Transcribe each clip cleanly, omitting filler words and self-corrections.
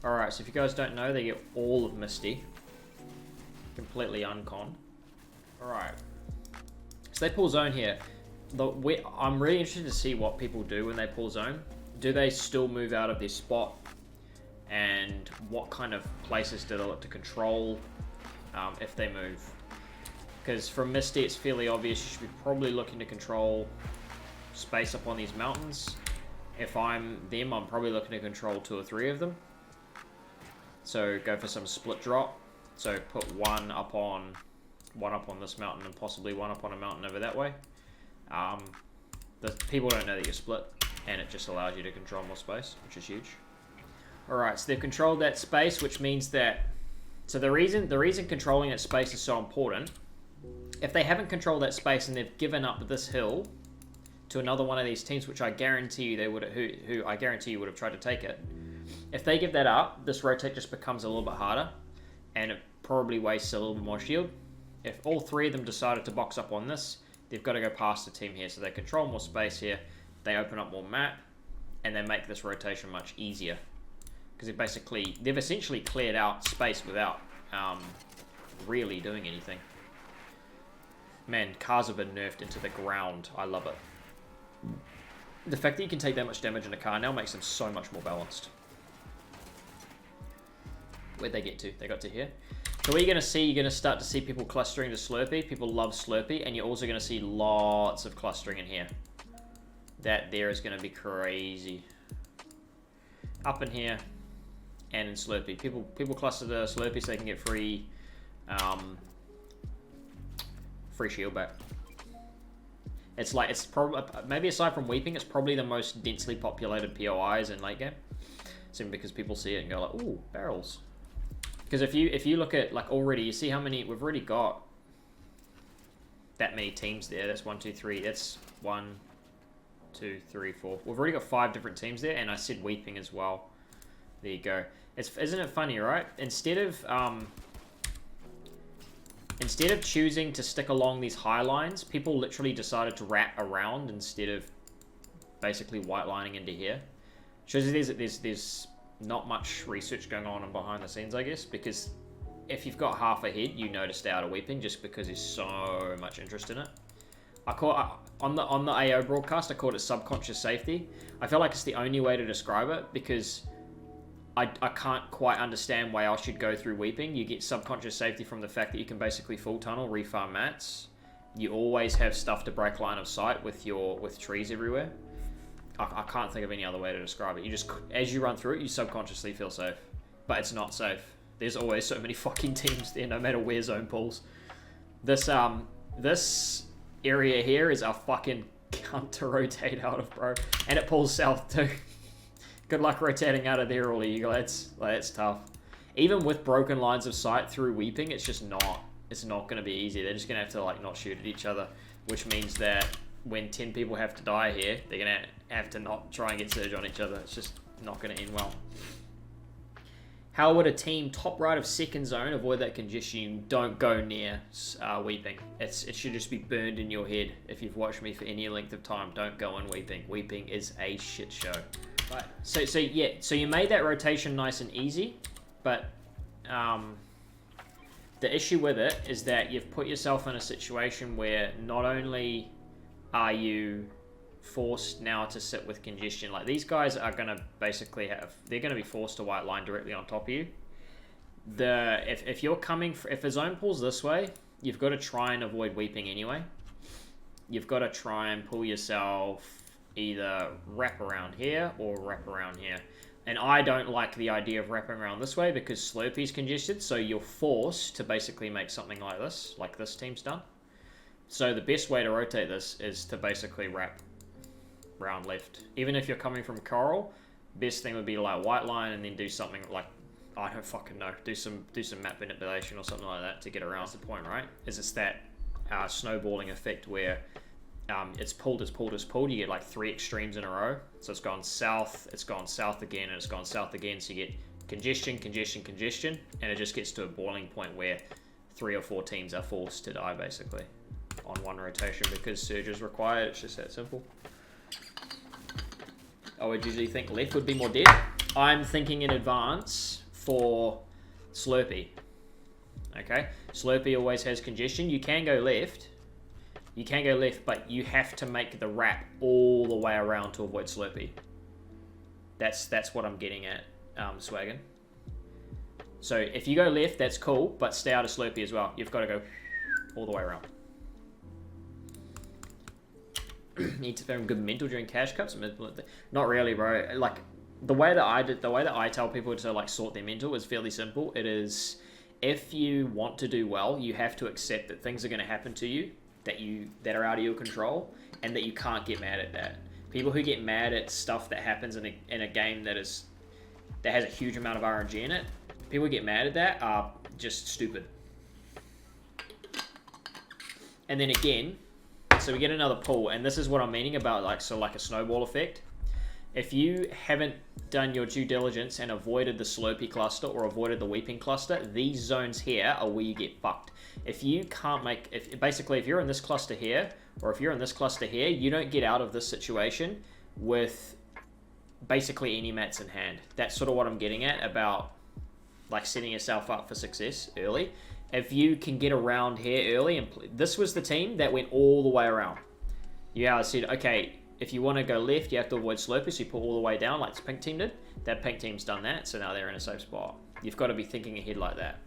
Alright, so if you guys don't know, they get all of Misty. Completely unconned. Alright. So they pull zone here. I'm really interested to see what people do when they pull zone. Do they still move out of their spot? And what kind of places do they look to control if they move? Because from Misty, it's fairly obvious you should be probably looking to control space up on these mountains. If I'm them, I'm probably looking to control 2 or 3 of them. So go for some split drop. So put one up on this mountain and possibly one up on a mountain over that way. The people don't know that you're split, and it just allows you to control more space, which is huge. Alright, so they've controlled that space, which means that... So the reason controlling that space is so important, if they haven't controlled that space and they've given up this hill to another one of these teams, which I guarantee you they would, who I guarantee you would have tried to take it. If they give that up, this rotate just becomes a little bit harder, and it probably wastes a little bit more shield. If all 3 of them decided to box up on this, they've got to go past the team here, so they control more space here, they open up more map, and they make this rotation much easier. Because they've essentially cleared out space without really doing anything. Man, cars have been nerfed into the ground. I love it. The fact that you can take that much damage in a car now makes them so much more balanced. Where'd they get to? They got to here. So what you're going to see, you're going to start to see people clustering to Slurpee. People love Slurpee, and you're also going to see lots of clustering in here. That there is going to be crazy. Up in here, and in Slurpee. People cluster to Slurpee so they can get free shield back. It's like, it's probably, maybe aside from Weeping, it's probably the most densely populated POIs in late game. Simply because people see it and go like, ooh, barrels. Because if you look at, like, already, you see how many, we've already got that many teams there. That's 1, 2, 3, that's 1, 2, 3, 4. We've already got 5 different teams there, and I said Weeping as well. There you go. Isn't it funny, right? Instead of choosing to stick along these high lines, people literally decided to wrap around instead of basically white lining into here. Shows you there's not much research going on behind the scenes, I guess, because if you've got half a head, you noticed out of Weeping just because there's so much interest in it. On the AO broadcast, I called it subconscious safety. I feel like it's the only way to describe it because I can't quite understand why else you'd go through Weeping. You get subconscious safety from the fact that you can basically full tunnel, refarm mats. You always have stuff to break line of sight with trees everywhere. I can't think of any other way to describe it. You just, as you run through it, you subconsciously feel safe. But it's not safe. There's always so many fucking teams there, no matter where zone pulls. This area here is a fucking cunt to rotate out of, bro. And it pulls south too. Good luck rotating out of there, all of you lads. Like, it's tough. Even with broken lines of sight through Weeping, it's just not. It's not going to be easy. They're just going to have to, like, not shoot at each other. Which means that when 10 people have to die here, they're going to have to not try and get surge on each other. It's just not going to end well. How would a team top right of second zone avoid that congestion? Don't go near Weeping. It should just be burned in your head. If you've watched me for any length of time, don't go in Weeping. Weeping is a shit show. Right. So you made that rotation nice and easy, but the issue with it is that you've put yourself in a situation where not only are you forced now to sit with congestion, like these guys are going to basically they're going to be forced to white line directly on top of you. If you're coming, if a zone pulls this way, you've got to try and avoid Weeping anyway. You've got to try and pull yourself either wrap around here or wrap around here. And I don't like the idea of wrapping around this way because Slurpee's congested, so you're forced to basically make something like this team's done. So the best way to rotate this is to basically wrap round left. Even if you're coming from Coral, best thing would be like white line and then do something like, I don't fucking know, do some map manipulation or something like that to get around. That's the point, right? Is it's that snowballing effect where it's pulled, you get like 3 extremes in a row. So it's gone south again, and it's gone south again, so you get congestion, and it just gets to a boiling point where 3 or 4 teams are forced to die basically on one rotation because surge is required. It's just that simple. I would usually think left would be more dead. I'm thinking in advance for Slurpee. Okay, Slurpee always has congestion. You can go left. You can go left, but you have to make the wrap all the way around to avoid Slurpee. That's what I'm getting at, Swaggin. So if you go left, that's cool, but stay out of Slurpee as well. You've got to go all the way around. Need to film good mental during cash cups. Not really, bro. Like the way that I tell people to like sort their mental is fairly simple. It is, if you want to do well, you have to accept that things are going to happen to you that are out of your control, and that you can't get mad at that. People who get mad at stuff that happens in a game that has a huge amount of RNG in it, people who get mad at that are just stupid. And then again, so we get another pull, and this is what I'm meaning about like a snowball effect. If you haven't done your due diligence and avoided the Slurpee cluster or avoided the Weeping cluster, these zones here are where you get fucked. If you can't basically if you're in this cluster here, or if you're in this cluster here, you don't get out of this situation with basically any mats in hand. That's sort of what I'm getting at about like setting yourself up for success early. If you can get around here early, and this was the team that went all the way around. I said, okay, if you want to go left, you have to avoid Slurpee, so you put all the way down like this pink team did. That pink team's done that, so now they're in a safe spot. You've got to be thinking ahead like that.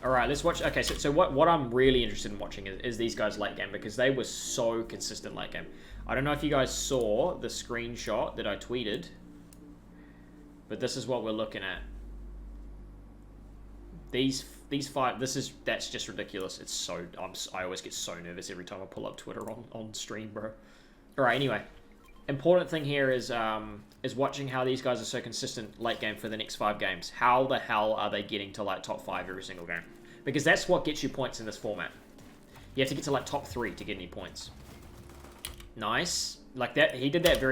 All right, let's watch. Okay, so what I'm really interested in watching is these guys late game, because they were so consistent late game. I don't know if you guys saw the screenshot that I tweeted, but this is what we're looking at. These five, that's just ridiculous. It's so, I always get so nervous every time I pull up Twitter on stream, bro. All right, anyway, important thing here is watching how these guys are so consistent late game for the next 5 games. How the hell are they getting to like top 5 every single game? Because that's what gets you points in this format. You have to get to like top 3 to get any points. Nice. Like that, he did that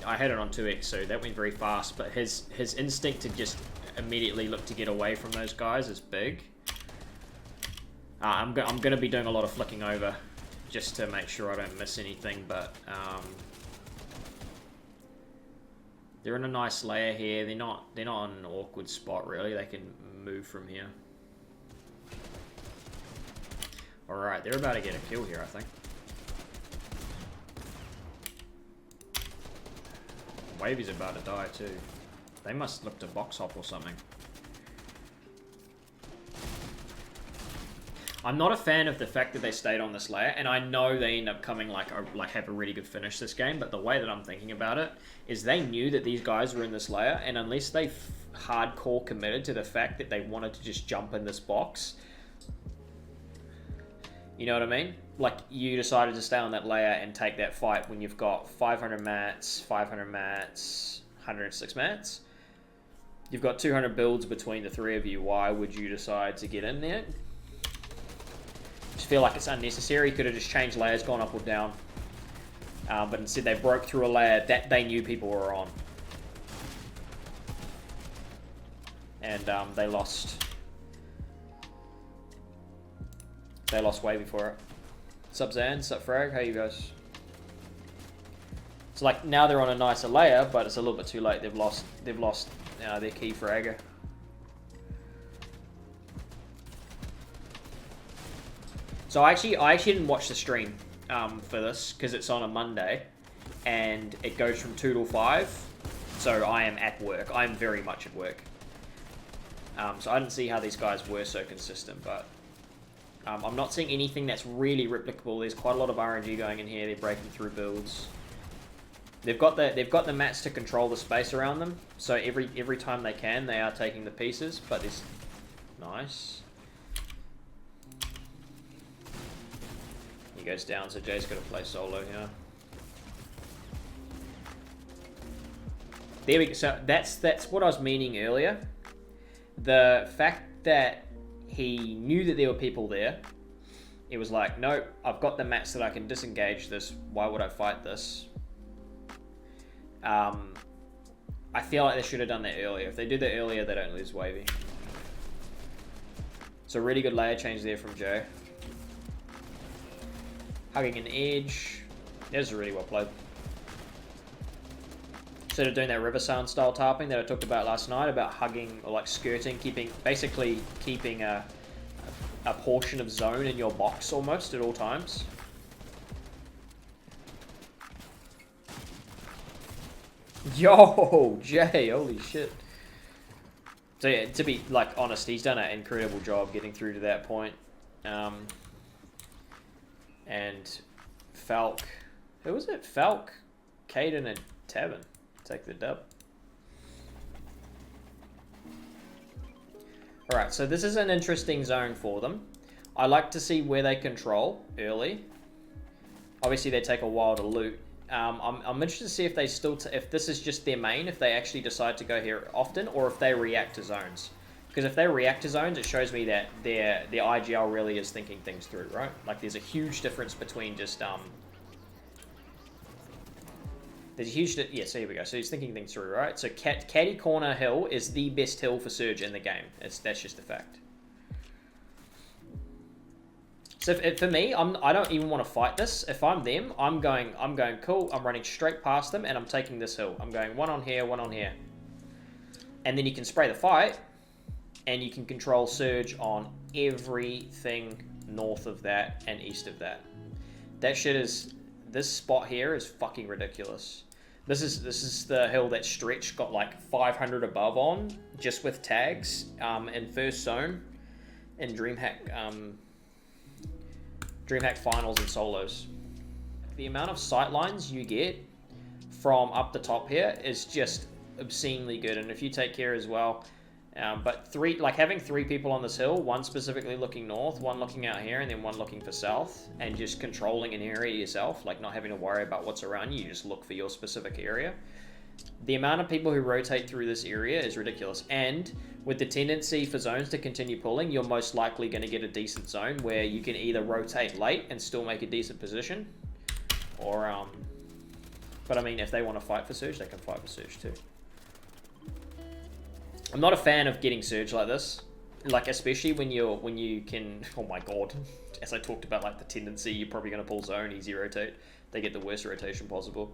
I had it on 2x, so that went very fast, but his instinct to just immediately look to get away from those guys is big. I'm going to be doing a lot of flicking over just to make sure I don't miss anything, but they're in a nice layer here. They're not in an awkward spot really. They can move from here. All right, they're about to get a kill here, I think. Wavy's about to die too. They must look to box hop or something. I'm not a fan of the fact that they stayed on this layer, and I know they end up coming have a really good finish this game, but the way that I'm thinking about it is they knew that these guys were in this layer, and unless they hardcore committed to the fact that they wanted to just jump in this box, you know what I mean? Like, you decided to stay on that layer and take that fight when you've got 500 mats, 500 mats, 106 mats. You've got 200 builds between the 3 of you. Why would you decide to get in there? Just feel like it's unnecessary. Could have just changed layers, gone up or down. But instead they broke through a layer that they knew people were on. And they lost Wavy for it. Sup Zan, sup Frag, how you guys? So like now they're on a nicer layer, but it's a little bit too late. They've lost their key fragger. So I actually didn't watch the stream for this because it's on a Monday, and it goes from 2 till 5. So I am at work. I'm very much at work. So I didn't see how these guys were so consistent, but I'm not seeing anything that's really replicable. There's quite a lot of RNG going in here. They're breaking through builds. They've got the mats to control the space around them. So every time they can, they are taking the pieces. But this, nice. He goes down, so Jay's got to play solo here. There we go. So that's what I was meaning earlier. The fact that he knew that there were people there. It was like, no, I've got the mats that I can disengage this. Why would I fight this? I feel like they should have done that earlier. If they do that earlier, they don't lose Wavy. So really good layer change there from Joe. Hugging an edge. That was really well played. Instead of doing that river sound style tarping that I talked about last night, about hugging or like skirting, basically keeping a portion of zone in your box almost at all times. Yo, Jay, holy shit. So yeah, to be like honest, he's done an incredible job getting through to that point. And Falk, who was it? Falk, Caden, and Tavin take the dub. Alright, so this is an interesting zone for them. I like to see where they control early. Obviously, they take a while to loot. I'm interested to see if they if this is just their main, if they actually decide to go here often, or if they react to zones. Because if they react to zones, it shows me that their IGL really is thinking things through, right? Like there's a huge difference between just there's a huge yeah. So here we go. So he's thinking things through, right? So Caddy Corner Hill is the best hill for Surge in the game. That's just a fact. So for me, I don't even want to fight this. If I'm them, I'm going cool. I'm running straight past them, and I'm taking this hill. I'm going one on here, and then you can spray the fight, and you can control Surge on everything north of that and east of that. That shit is, this spot here is fucking ridiculous. This is the hill that Stretch got like 500 above on just with tags in first zone in DreamHack finals and solos. The amount of sight lines you get from up the top here is just obscenely good, and if you take care as well. But having three people on this hill, one specifically looking north, one looking out here, and then one looking for south, and just controlling an area yourself, like not having to worry about what's around you, you just look for your specific area. The amount of people who rotate through this area is ridiculous, and with the tendency for zones to continue pulling, you're most likely going to get a decent zone where you can either rotate late and still make a decent position, or but I mean, if they want to fight for Surge, they can fight for Surge too. I'm not a fan of getting Surge like this, like especially when you can, oh my god, as I talked about, like the tendency you're probably going to pull zone, easy rotate, they get the worst rotation possible.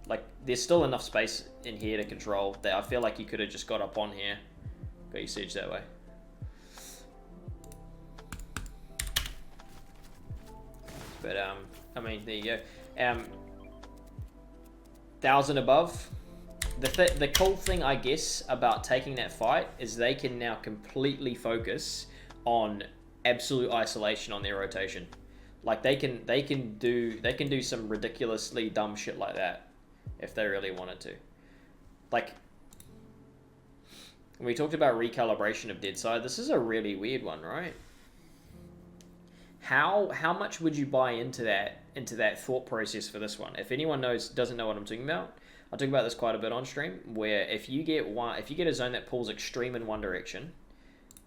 Like there's still enough space in here to control that I feel like you could have just got up on here, got your Surge that way. But I mean, there you go. 1,000 above. The cool thing, I guess, about taking that fight is they can now completely focus on absolute isolation on their rotation. Like they can do some ridiculously dumb shit like that if they really wanted to. Like when we talked about recalibration of dead side, this is a really weird one, right? How much would you buy into that thought process for this one? If anyone doesn't know what I'm talking about, I talk about this quite a bit on stream, where if you get a zone that pulls extreme in one direction,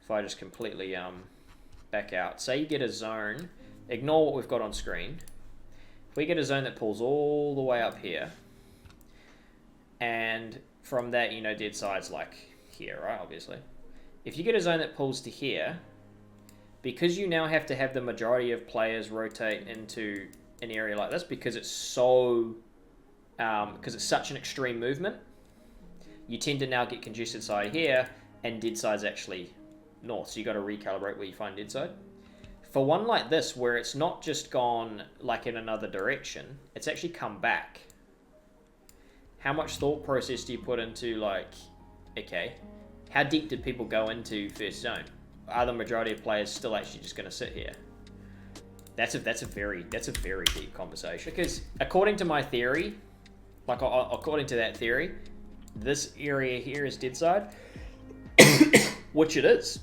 if I just completely back out, say you get a zone, ignore what we've got on screen. If we get a zone that pulls all the way up here, and from that, you know, dead side's like here, right? Obviously, if you get a zone that pulls to here, because you now have to have the majority of players rotate into an area like this, because it's such an extreme movement, you tend to now get congested side here, and dead side's actually north, so you got to recalibrate where you find dead side. For one like this, where it's not just gone like in another direction, it's actually come back. How much thought process do you put into, like, okay, how deep did people go into first zone? Are the majority of players still actually just going to sit here? That's a very deep conversation, because according to my theory, like according to that theory, this area here is dead side, which it is.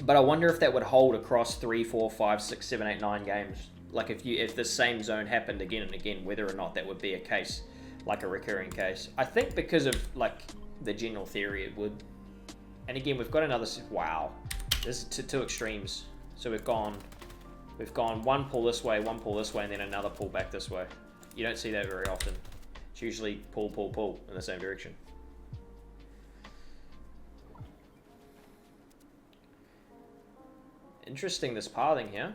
But I wonder if that would hold across 3, 4, 5, 6, 7, 8, 9 games. Like if the same zone happened again and again, whether or not that would be a case, like a recurring case. I think because of like the general theory, it would. And again, we've got another. Wow, this is two extremes. So we've gone one pull this way, and then another pull back this way. You don't see that very often. It's usually pull, pull, pull in the same direction. Interesting, this pathing here.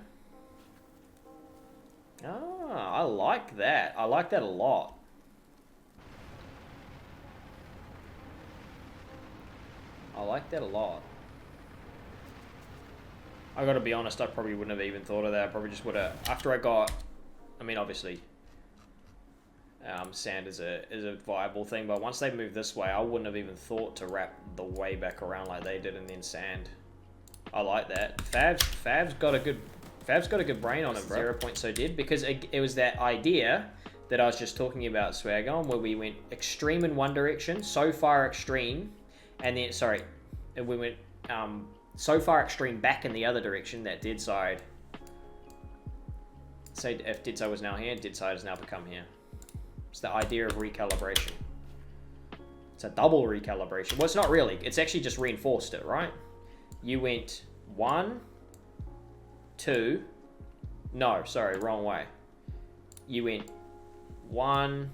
Ah, I like that. I like that a lot. I like that a lot. I gotta be honest, I probably wouldn't have even thought of that. I probably just would have, after I got, I mean, obviously, sand is a viable thing, but once they moved this way, I wouldn't have even thought to wrap the way back around like they did and then sand. I like that. Fav's got a good brain on it, bro. 0 point so did, because it was that idea that I was just talking about, Swag, where we went extreme in one direction, so far extreme, and then, sorry, and we went, so far extreme back in the other direction that dead side. Say if dead side was now here, dead side has now become here. It's the idea of recalibration. It's a double recalibration. Well, it's not really. It's actually just reinforced it, right? You went 1, 2. No, sorry, wrong way. You went 1.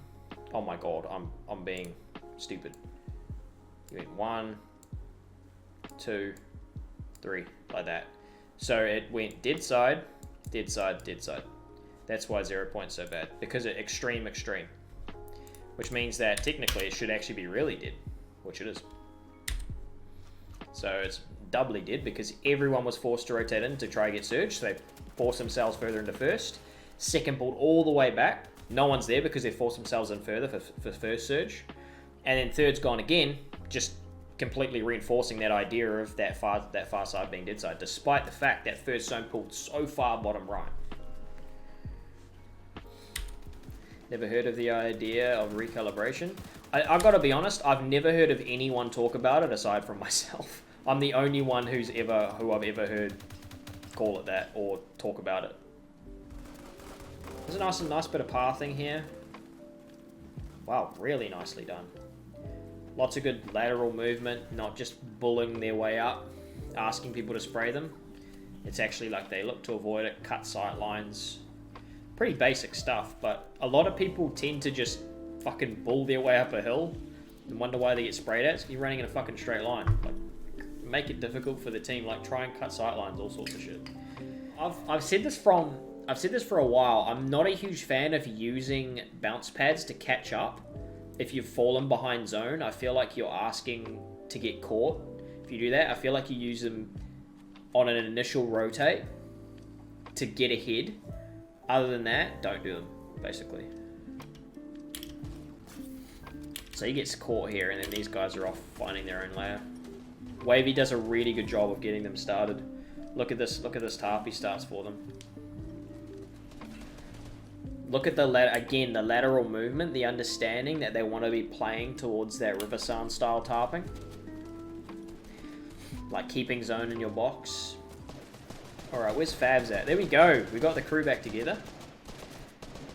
Oh my god, I'm being stupid. You went 1, 2, 3, like that. So it went dead side, dead side, dead side. That's why 0 point's so bad, because it extreme, which means that technically it should actually be really dead, which it is. So it's doubly dead because everyone was forced to rotate in to try and get surge, so they forced themselves further into first. Second pulled all the way back. No one's there because they forced themselves in further for first surge. And then third's gone again, just completely reinforcing that idea of that far side being dead side, despite the fact that first zone pulled so far bottom right. Never heard of the idea of recalibration. I've got to be honest, I've never heard of anyone talk about it aside from myself. I'm the only one who I've ever heard call it that or talk about it. There's a nice bit of pathing here. Wow, really nicely done. Lots of good lateral movement, not just bullying their way up, asking people to spray them. It's actually like they look to avoid it, cut sight lines. Pretty basic stuff, but a lot of people tend to just fucking bull their way up a hill and wonder why they get sprayed at. You're running in a fucking straight line. Like, make it difficult for the team. Like, try and cut sight lines, all sorts of shit. I've said this for a while. I'm not a huge fan of using bounce pads to catch up. If you've fallen behind zone, I feel like you're asking to get caught. If you do that, I feel like you use them on an initial rotate to get ahead. Other than that, don't do them, basically. So he gets caught here, and then these guys are off finding their own layer. Wavy does a really good job of getting them started. Look at this tarp he starts for them. Look at the lateral movement, the understanding that they want to be playing towards that River Sound style tarping. Like keeping zone in your box. Alright, where's Favs at? There we go. We got the crew back together.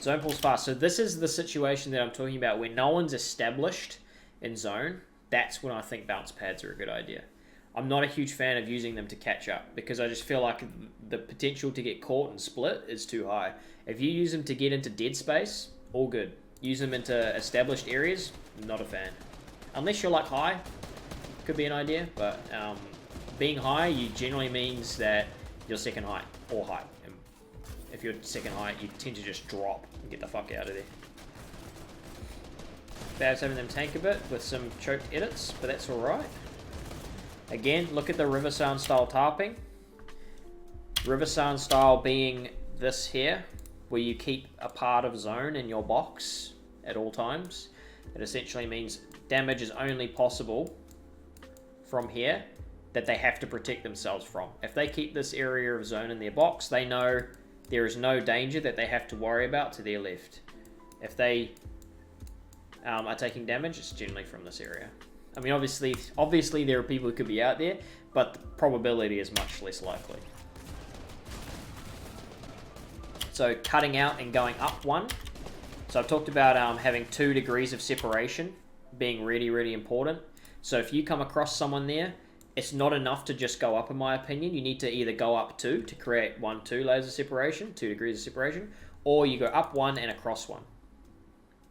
Zone pulls fast. So this is the situation that I'm talking about. When no one's established in zone, that's when I think bounce pads are a good idea. I'm not a huge fan of using them to catch up because I just feel like the potential to get caught and split is too high. If you use them to get into dead space, all good. Use them into established areas, not a fan. Unless you're like high, could be an idea, but being high generally means that you're second height or height. And if you're second height, you tend to just drop and get the fuck out of there. Fav's having them tank a bit with some choked edits, but that's alright. Again, look at the River Sound style tarping. River Sound style being this here, where you keep a part of zone in your box at all times. It essentially means damage is only possible from here that they have to protect themselves from. If they keep this area of zone in their box, they know there is no danger that they have to worry about to their left. If they are taking damage, it's generally from this area. I mean, obviously there are people who could be out there, but the probability is much less likely. So cutting out and going up 1. So I've talked about having 2 degrees of separation being really, really important. So if you come across someone there, it's not enough to just go up, in my opinion. You need to either go up 2 to create 2 layers of separation, 2 degrees of separation, or you go up 1 and across 1.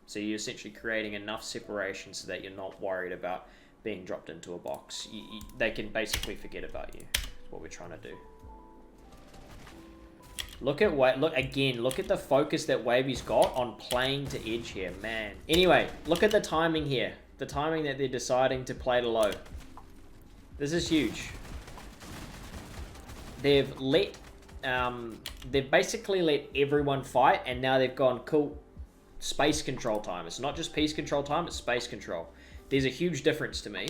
So you're essentially creating enough separation so that you're not worried about being dropped into a box. They can basically forget about you. That's what we're trying to do. Look at the focus that Wavy's got on playing to edge here, man. Anyway, look at the timing here. The timing that they're deciding to play to low. This is huge. They've basically let everyone fight, and now they've gone, cool, space control time. It's not just peace control time, it's space control. There's a huge difference to me.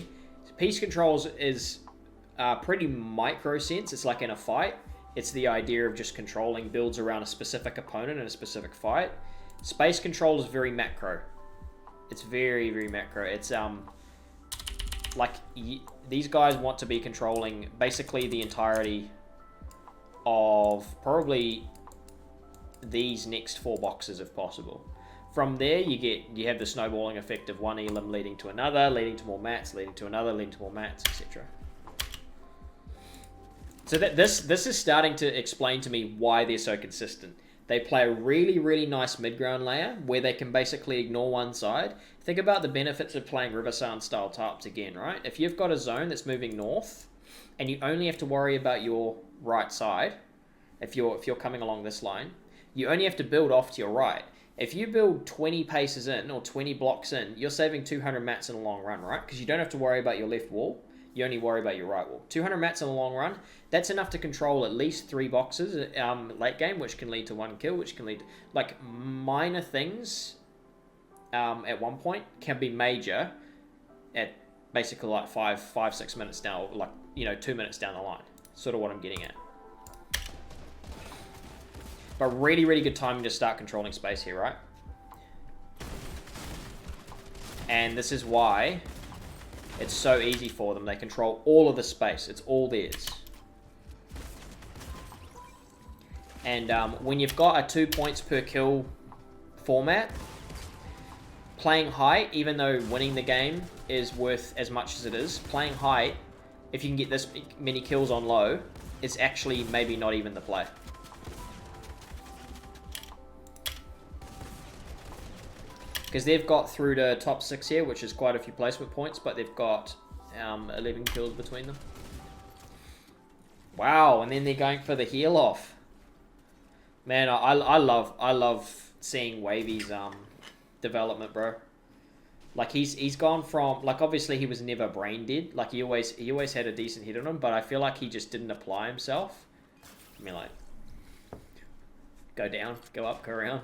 Peace controls is pretty micro sense. It's like in a fight. It's the idea of just controlling builds around a specific opponent in a specific fight. Space control is very macro. It's very, very macro. It's like these guys want to be controlling basically the entirety of probably these next 4 boxes if possible. From there, you have the snowballing effect of one elim leading to another, leading to more mats, leading to another, leading to more mats, etc. So that this is starting to explain to me why they're so consistent. They play a really, really nice mid-ground layer where they can basically ignore one side. Think about the benefits of playing River Sound style tarps again, right? If you've got a zone that's moving north and you only have to worry about your right side, if you're coming along this line, you only have to build off to your right. If you build 20 paces in or 20 blocks in, you're saving 200 mats in the long run, right? Because you don't have to worry about your left wall. You only worry about your right wall. 200 mats in the long run, that's enough to control at least 3 boxes late game, which can lead to 1 kill, which can lead to, like, minor things at one point can be major at basically like 5-6 minutes down, like, 2 minutes down the line. Sort of what I'm getting at. But really, really good timing to start controlling space here, right? And this is why it's so easy for them. They control all of the space. It's all theirs. And when you've got a 2 points per kill format, playing height, even though winning the game is worth as much as it is, playing height, if you can get this many kills on low, it's actually maybe not even the play. Because they've got through to top 6 here, which is quite a few placement points, but they've got 11 kills between them. Wow, and then they're going for the heal off. Man, I love seeing Wavy's development, bro. Like he's gone from, like, obviously he was never brain dead. Like he always had a decent hit on him, but I feel like he just didn't apply himself. I mean, like, go down, go up, go around.